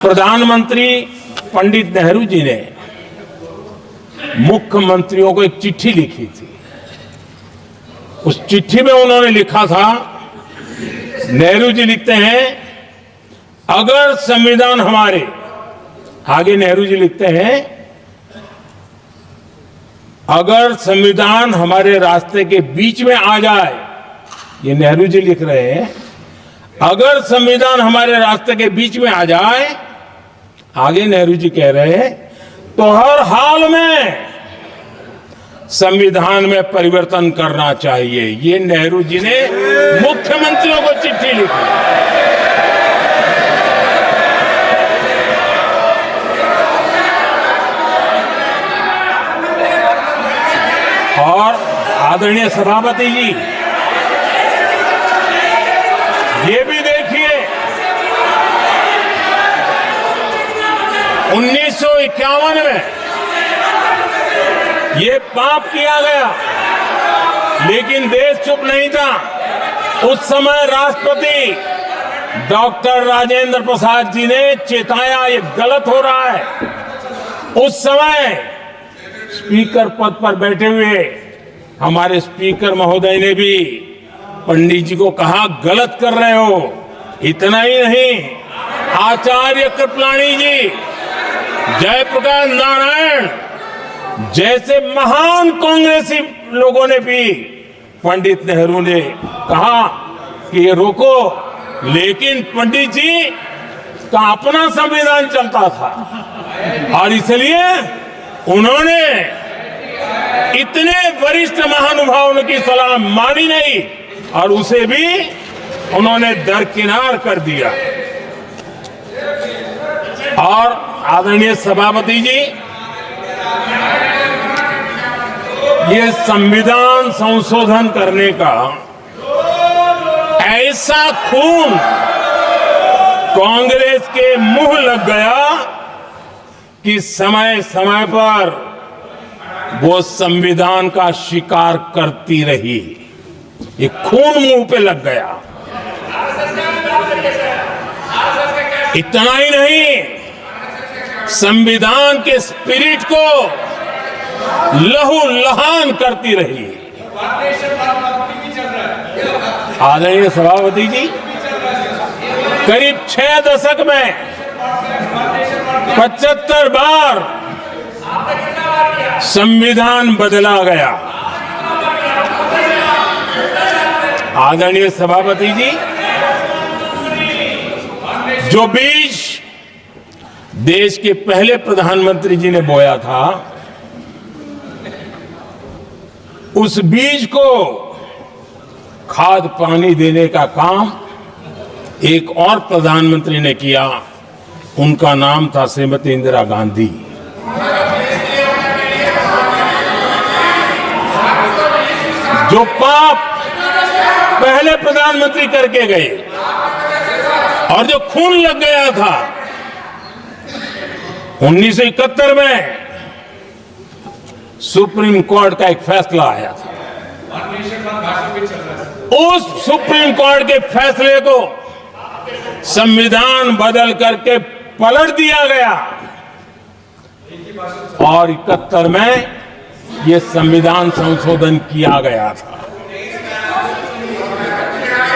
प्रधानमंत्री पंडित नेहरू जी ने मुख्यमंत्रियों को एक चिट्ठी लिखी थी। उस चिट्ठी में उन्होंने लिखा था, नेहरू जी लिखते हैं, अगर संविधान हमारे, आगे नेहरू जी लिखते हैं, अगर संविधान हमारे रास्ते के बीच में आ जाए, ये नेहरू जी लिख रहे हैं, अगर संविधान हमारे रास्ते के बीच में आ जाए, आगे नेहरू जी कह रहे हैं, तो हर हाल में संविधान में परिवर्तन करना चाहिए। ये नेहरू जी ने मुख्यमंत्रियों को चिट्ठी लिखी। और आदरणीय सभापति जी, ये भी देखिए, 1951 में ये पाप किया गया, लेकिन देश चुप नहीं था। उस समय राष्ट्रपति डॉक्टर राजेंद्र प्रसाद जी ने चेताया, ये गलत हो रहा है। उस समय स्पीकर पद पर बैठे हुए हमारे स्पीकर महोदय ने भी पंडित जी को कहा, गलत कर रहे हो। इतना ही नहीं, आचार्य कृपलानी जी, जयप्रकाश नारायण जैसे महान कांग्रेसी लोगों ने भी पंडित नेहरू ने कहा कि ये रोको, लेकिन पंडित जी का अपना संविधान चलता था और इसलिए उन्होंने इतने वरिष्ठ महानुभावों की सलाह मानी नहीं और उसे भी उन्होंने दरकिनार कर दिया। और आदरणीय सभापति जी, ये संविधान संशोधन करने का ऐसा खून कांग्रेस के मुंह लग गया कि समय समय पर वो संविधान का शिकार करती रही। ये खून मुंह पे लग गया। इतना ही नहीं, संविधान के स्पिरिट को लहू लहान करती रही। आदरणीय सभापति जी, करीब 6 दशक में 75 बार संविधान बदला गया। आदरणीय सभापति जी, जो बीज देश के पहले प्रधानमंत्री जी ने बोया था, उस बीज को खाद पानी देने का काम एक और प्रधानमंत्री ने किया। उनका नाम था श्रीमती इंदिरा गांधी। जो पाप पहले प्रधानमंत्री करके गए और जो खून लग गया था 1971 में, सुप्रीम कोर्ट का एक फैसला आया था। उस सुप्रीम कोर्ट के फैसले को संविधान बदल करके पलट दिया गया और 71 में यह संविधान संशोधन किया गया था।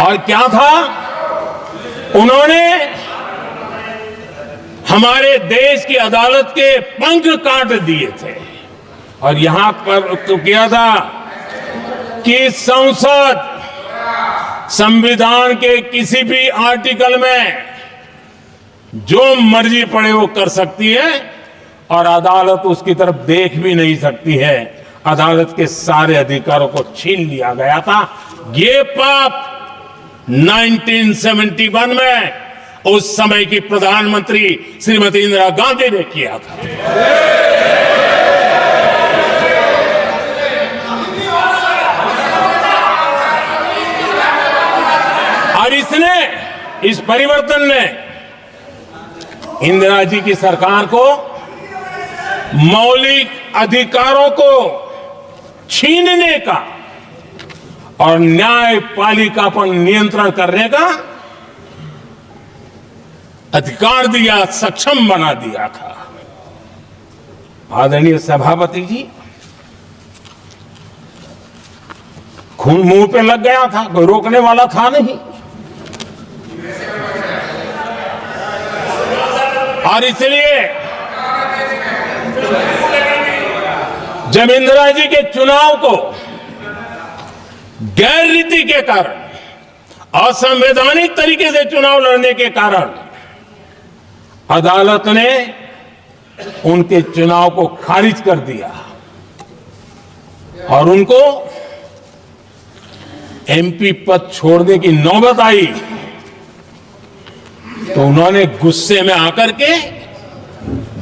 और क्या था, उन्होंने हमारे देश की अदालत के पंख काट दिए थे और यहां पर तो किया था कि संसद संविधान के किसी भी आर्टिकल में जो मर्जी पड़े वो कर सकती है और अदालत उसकी तरफ देख भी नहीं सकती है। अदालत के सारे अधिकारों को छीन लिया गया था। ये पाप 1971 में उस समय की प्रधानमंत्री श्रीमती इंदिरा गांधी ने किया था। और इस परिवर्तन ने इंदिरा जी की सरकार को मौलिक अधिकारों को छीनने का और न्यायपालिका पर नियंत्रण करने का अधिकार दिया, सक्षम बना दिया था। आदरणीय सभापति जी, खून मुंह पे लग गया था, कोई रोकने वाला था नहीं। और इसलिए जब इंदिरा जी के चुनाव को गैर रीति के कारण, असंवैधानिक तरीके से चुनाव लड़ने के कारण अदालत ने उनके चुनाव को खारिज कर दिया और उनको एमपी पद छोड़ने की नौबत आई, तो उन्होंने गुस्से में आकर के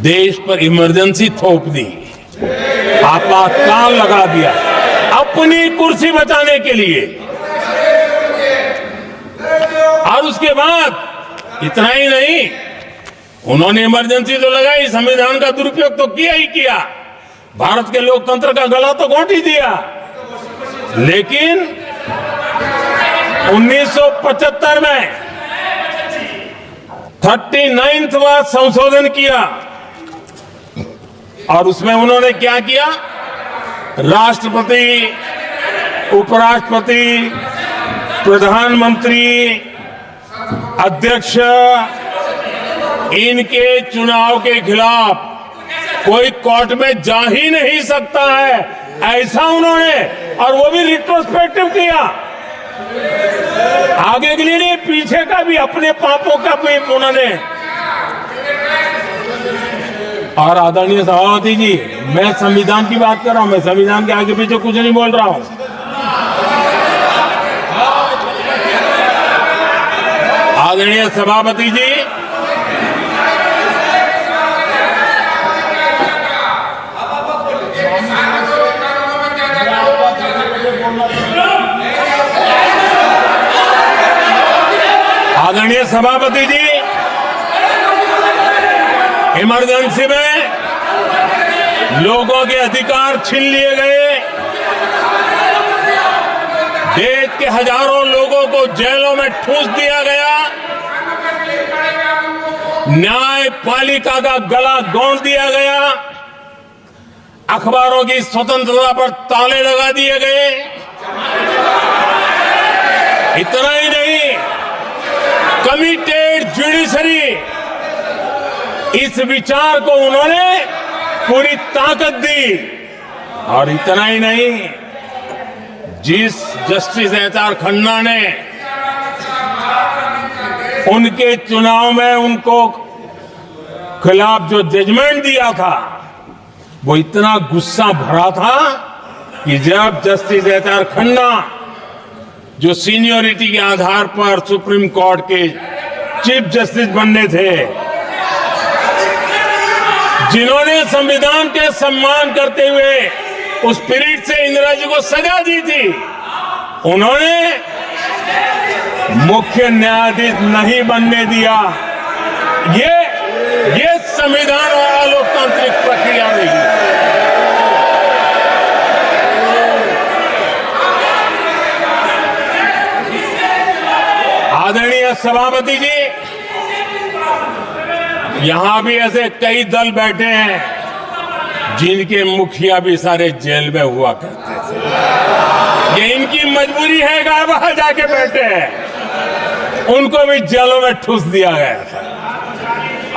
देश पर इमरजेंसी थोप दी, आपातकाल लगा दिया अपनी कुर्सी बचाने के लिए। और उसके बाद इतना ही नहीं, उन्होंने इमरजेंसी तो लगाई, संविधान का दुरुपयोग तो किया ही किया, भारत के लोकतंत्र का गला तो घोंट ही दिया। लेकिन 1975 में 39वां संशोधन किया और उसमें उन्होंने क्या किया, राष्ट्रपति, उपराष्ट्रपति, प्रधानमंत्री, अध्यक्ष, इनके चुनाव के खिलाफ कोई कोर्ट में जा ही नहीं सकता है, ऐसा उन्होंने, और वो भी रिट्रोस्पेक्टिव किया, आगे के लिए नहीं, पीछे का भी, अपने पापों का भी उन्होंने। और आदरणीय सभापति जी, मैं संविधान की बात कर रहा हूं, मैं संविधान के आगे पीछे कुछ नहीं बोल रहा हूं। आदरणीय सभापति जी, आदरणीय सभापति जी, इमरजेंसी में लोगों के अधिकार छीन लिए गए, देश के हजारों लोगों को जेलों में ठूंस दिया गया, न्यायपालिका का गला घोंट दिया गया, अखबारों की स्वतंत्रता पर ताले लगा दिए गए। इतना ही नहीं, कमिटेड जुडिशरी, इस विचार को उन्होंने पूरी ताकत दी। और इतना ही नहीं, जिस जस्टिस एच.आर. खन्ना ने उनके चुनाव में उनको खिलाफ जो जजमेंट दिया था, वो इतना गुस्सा भरा था कि जब जस्टिस एच.आर. खन्ना, जो सीनियरिटी के आधार पर सुप्रीम कोर्ट के चीफ जस्टिस बनने थे, जिन्होंने संविधान के सम्मान करते हुए उस पीरियड से इंदिरा जी को सजा दी थी, उन्होंने मुख्य न्यायाधीश नहीं बनने दिया। ये संविधान और लोकतांत्रिक प्रक्रिया नहीं। आदरणीय सभापति जी, यहां भी ऐसे कई दल बैठे हैं जिनके मुखिया भी सारे जेल में हुआ करते थे। ये इनकी मजबूरी है कि वहां जाके बैठे हैं, उनको भी जेलों में ठूस दिया गया था।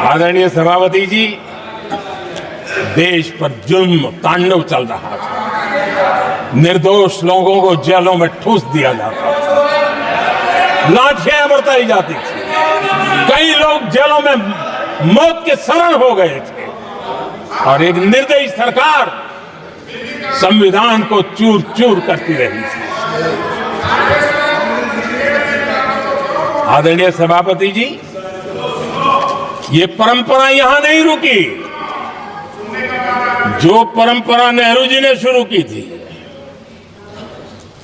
आदरणीय सभापति जी, देश पर जुल्म तांडव चल रहा था, निर्दोष लोगों को जेलों में ठूस दिया जाता था, लाठियां बरताई जाती थी, कई लोग जेलों में मौत के शरण हो गए थे, और एक निर्दयी सरकार संविधान को चूर चूर करती रही थी। आदरणीय सभापति जी, ये परंपरा यहां नहीं रुकी। जो परंपरा नेहरू जी ने शुरू की थी,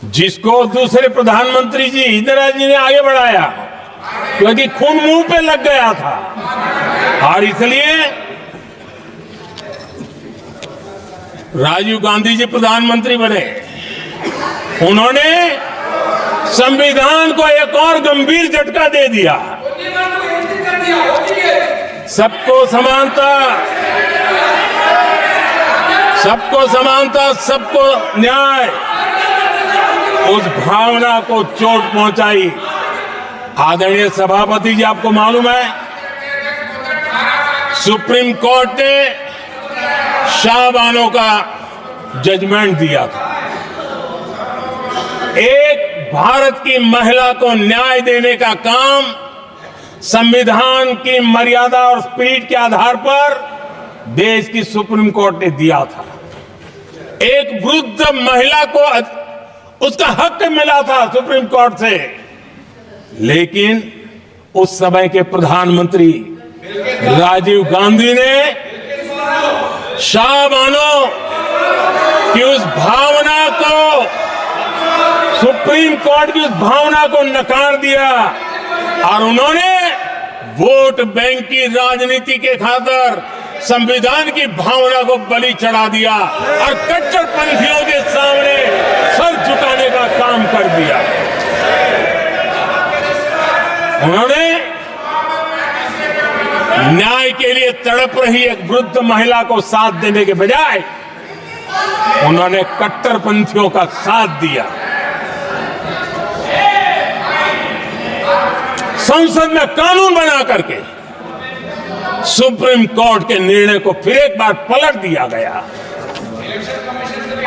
जिसको दूसरे प्रधानमंत्री जी इंदिरा जी ने आगे बढ़ाया, क्योंकि खून मुंह पे लग गया था, और इसलिए राजीव गांधी जी प्रधानमंत्री बने। उन्होंने संविधान को एक और गंभीर झटका दे दिया। सबको समानता, सबको समानता, सबको न्याय, उस भावना को चोट पहुंचाई। आदरणीय सभापति जी, आपको मालूम है सुप्रीम कोर्ट ने शाहबानो का जजमेंट दिया था। एक भारत की महिला को न्याय देने का काम संविधान की मर्यादा और स्पिरिट के आधार पर देश की सुप्रीम कोर्ट ने दिया था। एक वृद्ध महिला को उसका हक मिला था सुप्रीम कोर्ट से, लेकिन उस समय के प्रधानमंत्री राजीव गांधी ने शाहबानो की उस भावना को, सुप्रीम कोर्ट की उस भावना को नकार दिया और उन्होंने वोट बैंक की राजनीति के खातिर संविधान की भावना को बलि चढ़ा दिया और कट्टरपंथियों के सामने सर झुकाने का काम कर दिया। उन्होंने न्याय के लिए तड़प रही एक वृद्ध महिला को साथ देने के बजाय उन्होंने कट्टरपंथियों का साथ दिया। संसद में कानून बना करके सुप्रीम कोर्ट के निर्णय को फिर एक बार पलट दिया गया।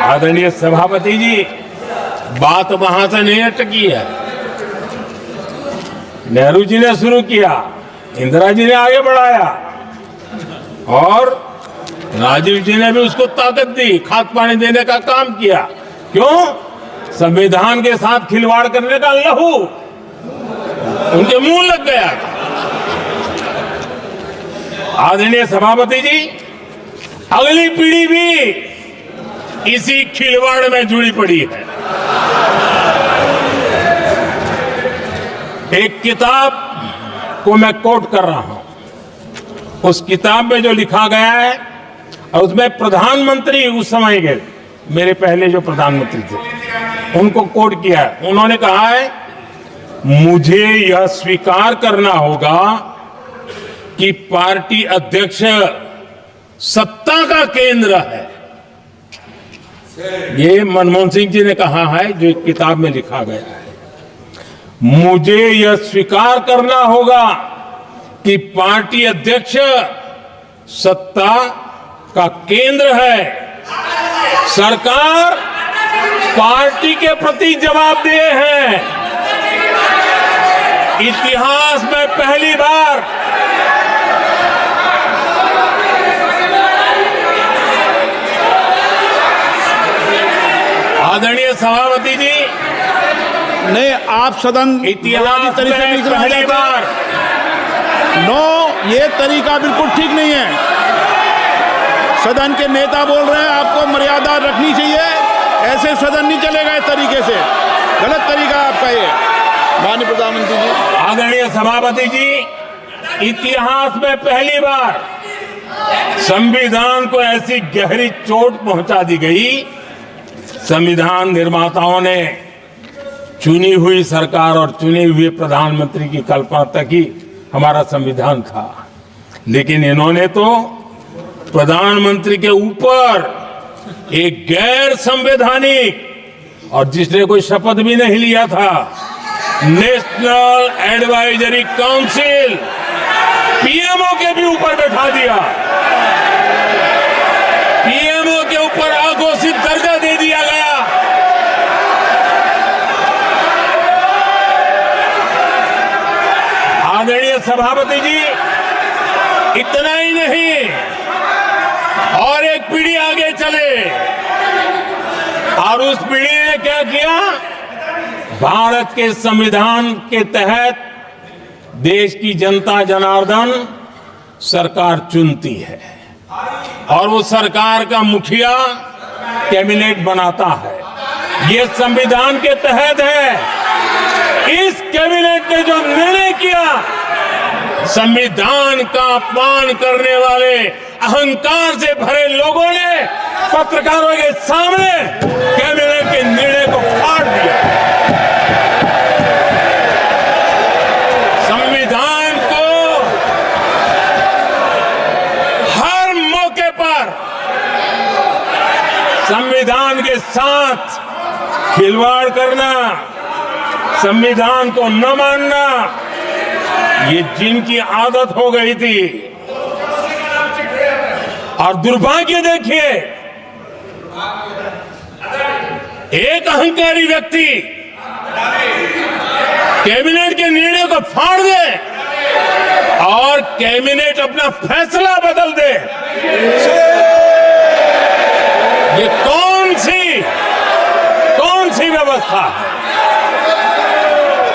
आदरणीय सभापति जी, बात वहां से नहीं अटकी है। नेहरू जी ने शुरू किया, इंदिरा जी ने आगे बढ़ाया और राजीव जी ने भी उसको ताकत दी, खाद पानी देने का काम किया। क्यों? संविधान के साथ खिलवाड़ करने का लहू उनके मुंह लग गया था। आदरणीय सभापति जी, अगली पीढ़ी भी इसी खिलवाड़ में जुड़ी पड़ी है। एक किताब को मैं कोट कर रहा हूं, उस किताब में जो लिखा गया है और उसमें प्रधानमंत्री उस समय के मेरे पहले जो प्रधानमंत्री थे उनको कोट किया है। उन्होंने कहा है, मुझे यह स्वीकार करना होगा कि पार्टी अध्यक्ष सत्ता का केंद्र है। ये मनमोहन सिंह जी ने कहा है, जो एक किताब में लिखा गया है। मुझे यह स्वीकार करना होगा कि पार्टी अध्यक्ष सत्ता का केंद्र है। सरकार पार्टी के प्रति जवाबदेह है। इतिहास में पहली बार आदरणीय सभापति जी, नहीं, आप सदन इतिहास तरीके से में पहली बार ये तरीका बिल्कुल ठीक नहीं है। सदन के नेता बोल रहे हैं, आपको मर्यादा रखनी चाहिए। ऐसे सदन नहीं चलेगा इस तरीके से, गलत तरीका आपका ये। माननीय प्रधानमंत्री जी, आदरणीय सभापति जी, इतिहास में पहली बार संविधान को ऐसी गहरी चोट पहुंचा दी गई। संविधान निर्माताओं ने चुनी हुई सरकार और चुने हुए प्रधानमंत्री की कल्पना तक ही हमारा संविधान था, लेकिन इन्होंने तो प्रधानमंत्री के ऊपर एक गैर संवैधानिक, और जिसने कोई शपथ भी नहीं लिया था, नेशनल एडवाइजरी काउंसिल पीएमओ के भी ऊपर बैठा दिया। पीएमओ के ऊपर अघोषित दर्जा दे दिया गया। आदरणीय सभापति जी, इतना ही नहीं, और एक पीढ़ी आगे चले और उस पीढ़ी ने क्या किया? भारत के संविधान के तहत देश की जनता जनार्दन सरकार चुनती है और वो सरकार का मुखिया कैबिनेट बनाता है। ये संविधान के तहत है। इस कैबिनेट ने जो निर्णय किया, संविधान का अपमान करने वाले अहंकार से भरे लोगों ने पत्रकारों के सामने कैबिनेट के निर्णय को फाड़ दिया। संविधान के साथ खिलवाड़ करना, संविधान को न मानना, ये जिनकी आदत हो गई थी। और दुर्भाग्य देखिए, एक अहंकारी व्यक्ति कैबिनेट के निर्णय को फाड़ दे और कैबिनेट अपना फैसला बदल दे। ये कौन सी व्यवस्था है?